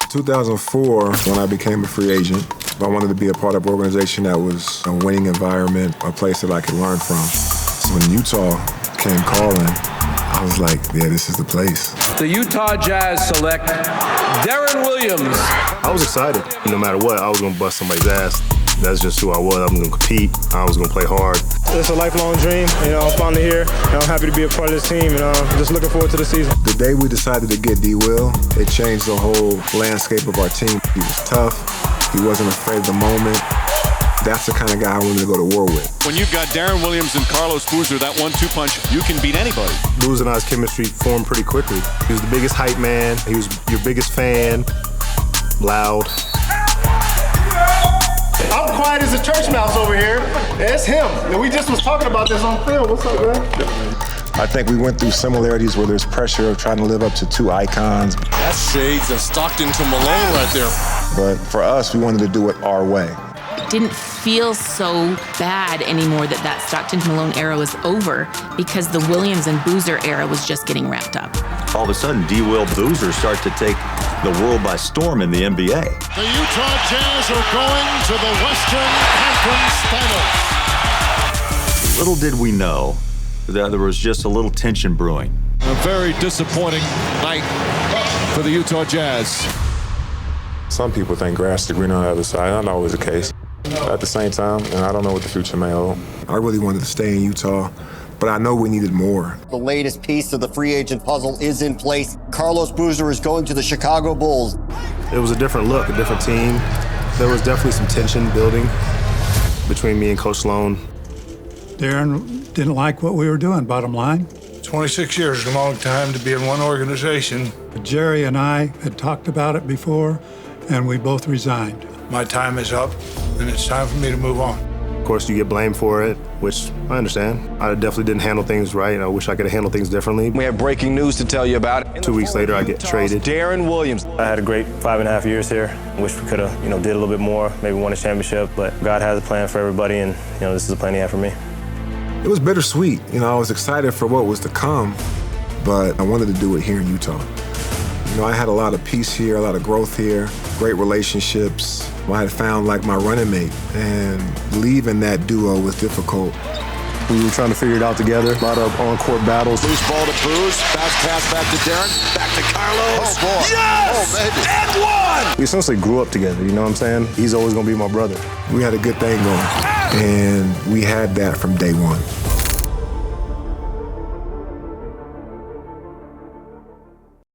2004, when I became a free agent, I wanted to be a part of an organization that was a winning environment, a place that I could learn from. So when Utah came calling, I was like, yeah, this is the place. The Utah Jazz select Deron Williams. I was excited. No matter what, I was going to bust somebody's ass. That's just who I was. I'm going to compete. I was going to play hard. It's a lifelong dream. I'm finally here. I'm happy to be a part of this team, and just looking forward to the season. The day we decided to get D-Will, it changed the whole landscape of our team. He was tough. He wasn't afraid of the moment. That's the kind of guy I wanted to go to war with. When you've got Deron Williams and Carlos Boozer, that 1-2 punch, you can beat anybody. Boozer and I's chemistry formed pretty quickly. He was the biggest hype man. He was your biggest fan. Loud. I'm quiet as a church mouse over here. It's him. And we just was talking about this on film. What's up, man? I think we went through similarities where there's pressure of trying to live up to two icons. That's shades of Stockton to Malone right there. But for us, we wanted to do it our way. It didn't feel so bad anymore that Stockton to Malone era was over because the Williams and Boozer era was just getting wrapped up. All of a sudden, D-Will Boozer start to take the world by storm in the NBA. The Utah Jazz are going to the Western Conference Finals. Little did we know that there was just a little tension brewing. A very disappointing night for the Utah Jazz. Some people think grass is green on the other side. That's not always the case. At the same time, and I don't know what the future may hold. I really wanted to stay in Utah, but I know we needed more. The latest piece of the free agent puzzle is in place. Carlos Boozer is going to the Chicago Bulls. It was a different look, a different team. There was definitely some tension building between me and Coach Sloan. Deron didn't like what we were doing, bottom line. 26 years is a long time to be in one organization. Jerry and I had talked about it before, and we both resigned. My time is up, and it's time for me to move on. Of course, you get blamed for it, which I understand. I definitely didn't handle things right. I wish I could have handled things differently. We have breaking news to tell you about. 2 weeks later, I get traded. Deron Williams. I had a great 5.5 years here. Wish we could have, did a little bit more, maybe won a championship, but God has a plan for everybody, and, this is the plan he had for me. It was bittersweet. I was excited for what was to come, but I wanted to do it here in Utah. I had a lot of peace here, a lot of growth here, great relationships. I had found my running mate, and leaving that duo was difficult. We were trying to figure it out together. A lot of on-court battles. Loose ball to Booz, bounce pass back to Deron, back to Carlos. Oh, boy. Yes! Oh, baby. And one! We essentially grew up together, you know what I'm saying? He's always going to be my brother. We had a good thing going, and we had that from day one.